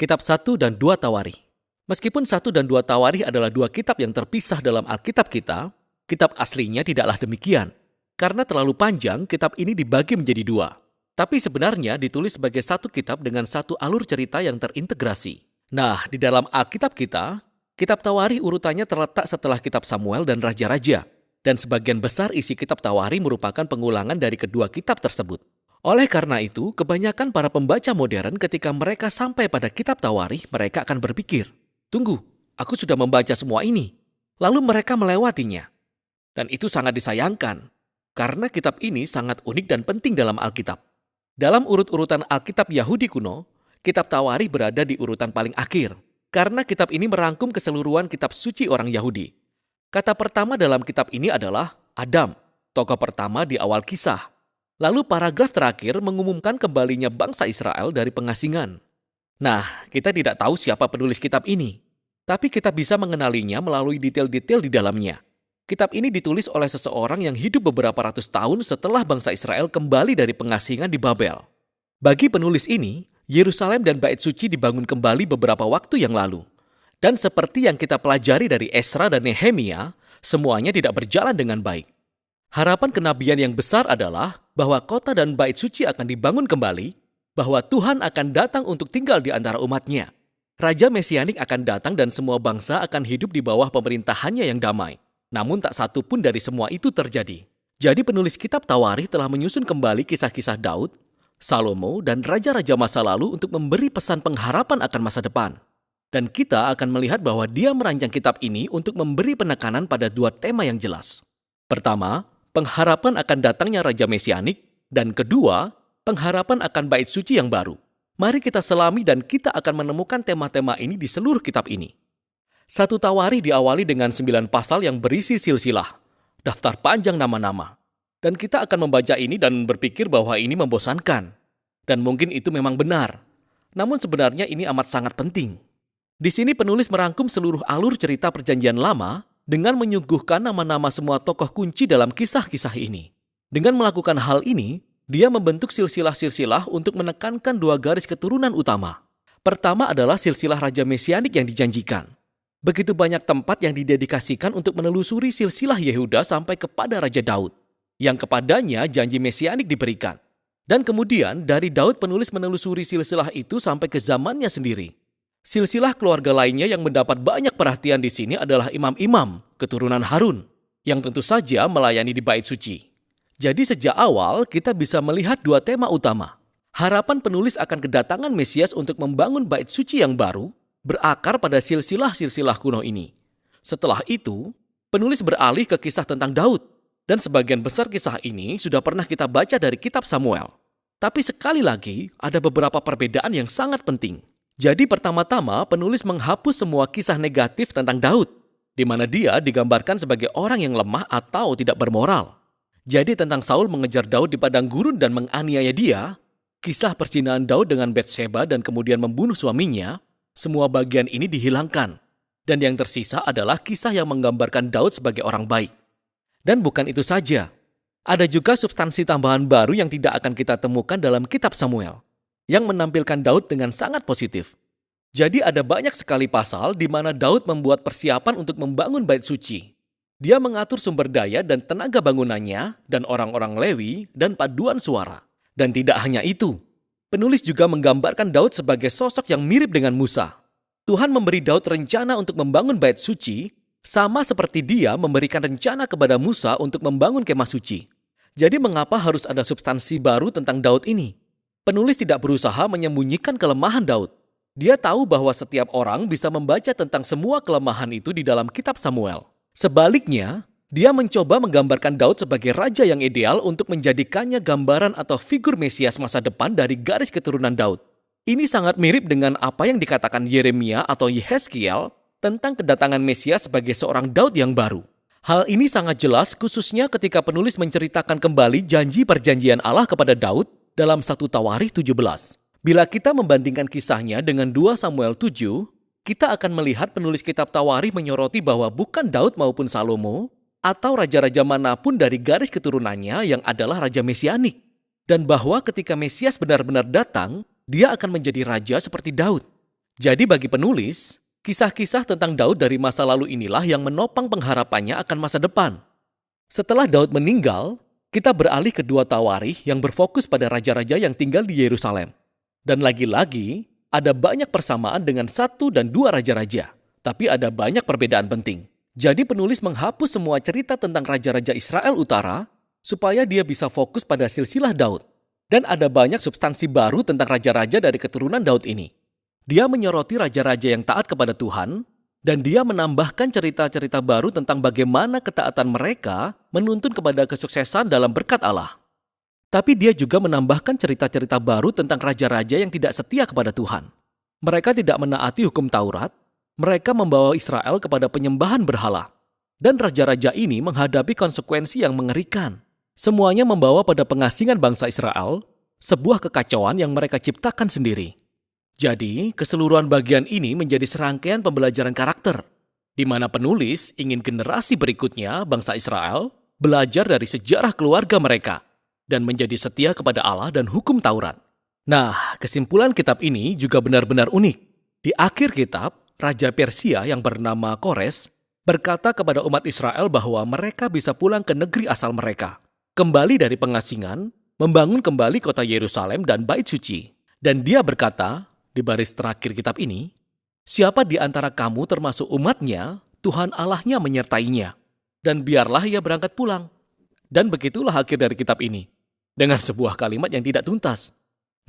Kitab 1 dan 2 Tawarikh. Meskipun 1 dan 2 Tawarikh adalah dua kitab yang terpisah dalam Alkitab kita, kitab aslinya tidaklah demikian. Karena terlalu panjang, kitab ini dibagi menjadi dua. Tapi sebenarnya ditulis sebagai satu kitab dengan satu alur cerita yang terintegrasi. Nah, di dalam Alkitab kita, kitab Tawarikh urutannya terletak setelah kitab Samuel dan Raja-Raja. Dan sebagian besar isi kitab Tawarikh merupakan pengulangan dari kedua kitab tersebut. Oleh karena itu, kebanyakan para pembaca modern ketika mereka sampai pada kitab Tawarikh, mereka akan berpikir, "Tunggu, aku sudah membaca semua ini." Lalu mereka melewatinya. Dan itu sangat disayangkan, karena kitab ini sangat unik dan penting dalam Alkitab. Dalam urut-urutan Alkitab Yahudi kuno, kitab Tawarikh berada di urutan paling akhir, karena kitab ini merangkum keseluruhan kitab suci orang Yahudi. Kata pertama dalam kitab ini adalah Adam, tokoh pertama di awal kisah. Lalu paragraf terakhir mengumumkan kembalinya bangsa Israel dari pengasingan. Nah, kita tidak tahu siapa penulis kitab ini, tapi kita bisa mengenalinya melalui detail-detail di dalamnya. Kitab ini ditulis oleh seseorang yang hidup beberapa ratus tahun setelah bangsa Israel kembali dari pengasingan di Babel. Bagi penulis ini, Yerusalem dan Bait Suci dibangun kembali beberapa waktu yang lalu. Dan seperti yang kita pelajari dari Esra dan Nehemia, semuanya tidak berjalan dengan baik. Harapan kenabian yang besar adalah bahwa kota dan bait suci akan dibangun kembali, bahwa Tuhan akan datang untuk tinggal di antara umatnya. Raja Mesianik akan datang dan semua bangsa akan hidup di bawah pemerintahannya yang damai. Namun tak satu pun dari semua itu terjadi. Jadi penulis kitab Tawarikh telah menyusun kembali kisah-kisah Daud, Salomo, dan raja-raja masa lalu untuk memberi pesan pengharapan akan masa depan. Dan kita akan melihat bahwa dia merancang kitab ini untuk memberi penekanan pada dua tema yang jelas. Pertama, pengharapan akan datangnya Raja Mesianik, dan kedua, pengharapan akan bait suci yang baru. Mari kita selami dan kita akan menemukan tema-tema ini di seluruh kitab ini. 1 Tawarikh diawali dengan 9 pasal yang berisi silsilah, daftar panjang nama-nama. Dan kita akan membaca ini dan berpikir bahwa ini membosankan. Dan mungkin itu memang benar. Namun sebenarnya ini amat sangat penting. Di sini penulis merangkum seluruh alur cerita Perjanjian Lama dengan menyuguhkan nama-nama semua tokoh kunci dalam kisah-kisah ini. Dengan melakukan hal ini, dia membentuk silsilah-silsilah untuk menekankan dua garis keturunan utama. Pertama adalah silsilah Raja Mesianik yang dijanjikan. Begitu banyak tempat yang didedikasikan untuk menelusuri silsilah Yehuda sampai kepada Raja Daud, yang kepadanya janji Mesianik diberikan. Dan kemudian dari Daud penulis menelusuri silsilah itu sampai ke zamannya sendiri. Silsilah keluarga lainnya yang mendapat banyak perhatian di sini adalah imam-imam, keturunan Harun, yang tentu saja melayani di bait suci. Jadi sejak awal kita bisa melihat dua tema utama. Harapan penulis akan kedatangan Mesias untuk membangun bait suci yang baru, berakar pada silsilah-silsilah kuno ini. Setelah itu, penulis beralih ke kisah tentang Daud, dan sebagian besar kisah ini sudah pernah kita baca dari kitab Samuel. Tapi sekali lagi, ada beberapa perbedaan yang sangat penting. Jadi pertama-tama penulis menghapus semua kisah negatif tentang Daud, di mana dia digambarkan sebagai orang yang lemah atau tidak bermoral. Jadi tentang Saul mengejar Daud di padang gurun dan menganiaya dia, kisah perzinahan Daud dengan Batsheba dan kemudian membunuh suaminya, semua bagian ini dihilangkan. Dan yang tersisa adalah kisah yang menggambarkan Daud sebagai orang baik. Dan bukan itu saja, ada juga substansi tambahan baru yang tidak akan kita temukan dalam kitab Samuel, yang menampilkan Daud dengan sangat positif. Jadi ada banyak sekali pasal di mana Daud membuat persiapan untuk membangun bait suci. Dia mengatur sumber daya dan tenaga bangunannya, dan orang-orang Lewi, dan paduan suara. Dan tidak hanya itu, penulis juga menggambarkan Daud sebagai sosok yang mirip dengan Musa. Tuhan memberi Daud rencana untuk membangun bait suci, sama seperti dia memberikan rencana kepada Musa untuk membangun kemah suci. Jadi mengapa harus ada substansi baru tentang Daud ini? Penulis tidak berusaha menyembunyikan kelemahan Daud. Dia tahu bahwa setiap orang bisa membaca tentang semua kelemahan itu di dalam kitab Samuel. Sebaliknya, dia mencoba menggambarkan Daud sebagai raja yang ideal untuk menjadikannya gambaran atau figur Mesias masa depan dari garis keturunan Daud. Ini sangat mirip dengan apa yang dikatakan Yeremia atau Yehezkiel tentang kedatangan Mesias sebagai seorang Daud yang baru. Hal ini sangat jelas khususnya ketika penulis menceritakan kembali janji perjanjian Allah kepada Daud dalam 1 Tawarikh 17. Bila kita membandingkan kisahnya dengan 2 Samuel 7, kita akan melihat penulis kitab Tawarikh menyoroti bahwa bukan Daud maupun Salomo atau raja-raja manapun dari garis keturunannya yang adalah raja Mesianik. Dan bahwa ketika Mesias benar-benar datang, dia akan menjadi raja seperti Daud. Jadi bagi penulis, kisah-kisah tentang Daud dari masa lalu inilah yang menopang pengharapannya akan masa depan. Setelah Daud meninggal, kita beralih ke 2 Tawarikh yang berfokus pada raja-raja yang tinggal di Yerusalem. Dan lagi-lagi, ada banyak persamaan dengan 1 dan 2 raja-raja. Tapi ada banyak perbedaan penting. Jadi penulis menghapus semua cerita tentang raja-raja Israel Utara supaya dia bisa fokus pada silsilah Daud. Dan ada banyak substansi baru tentang raja-raja dari keturunan Daud ini. Dia menyoroti raja-raja yang taat kepada Tuhan, dan dia menambahkan cerita-cerita baru tentang bagaimana ketaatan mereka menuntun kepada kesuksesan dalam berkat Allah. Tapi dia juga menambahkan cerita-cerita baru tentang raja-raja yang tidak setia kepada Tuhan. Mereka tidak menaati hukum Taurat, mereka membawa Israel kepada penyembahan berhala. Dan raja-raja ini menghadapi konsekuensi yang mengerikan. Semuanya membawa pada pengasingan bangsa Israel, sebuah kekacauan yang mereka ciptakan sendiri. Jadi, keseluruhan bagian ini menjadi serangkaian pembelajaran karakter, di mana penulis ingin generasi berikutnya, bangsa Israel, belajar dari sejarah keluarga mereka, dan menjadi setia kepada Allah dan hukum Taurat. Nah, kesimpulan kitab ini juga benar-benar unik. Di akhir kitab, Raja Persia yang bernama Kores berkata kepada umat Israel bahwa mereka bisa pulang ke negeri asal mereka, kembali dari pengasingan, membangun kembali kota Yerusalem dan Bait Suci. Dan dia berkata, di baris terakhir kitab ini, siapa di antara kamu termasuk umatnya, Tuhan Allahnya menyertainya. Dan biarlah ia berangkat pulang. Dan begitulah akhir dari kitab ini. Dengan sebuah kalimat yang tidak tuntas.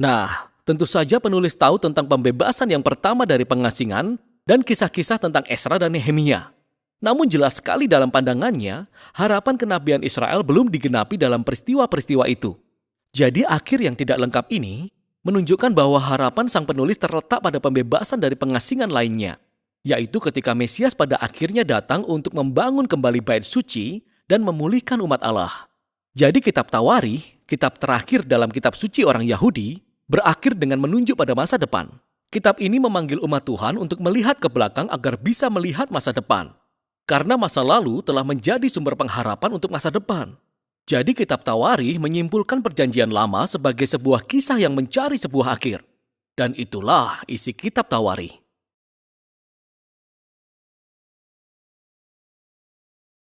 Nah, tentu saja penulis tahu tentang pembebasan yang pertama dari pengasingan dan kisah-kisah tentang Esra dan Nehemia. Namun jelas sekali dalam pandangannya, harapan kenabian Israel belum digenapi dalam peristiwa-peristiwa itu. Jadi akhir yang tidak lengkap ini menunjukkan bahwa harapan sang penulis terletak pada pembebasan dari pengasingan lainnya, yaitu ketika Mesias pada akhirnya datang untuk membangun kembali Bait Suci dan memulihkan umat Allah. Jadi kitab Tawarikh, kitab terakhir dalam kitab suci orang Yahudi, berakhir dengan menunjuk pada masa depan. Kitab ini memanggil umat Tuhan untuk melihat ke belakang agar bisa melihat masa depan. Karena masa lalu telah menjadi sumber pengharapan untuk masa depan. Jadi kitab Tawarikh menyimpulkan perjanjian lama sebagai sebuah kisah yang mencari sebuah akhir. Dan itulah isi kitab Tawarikh.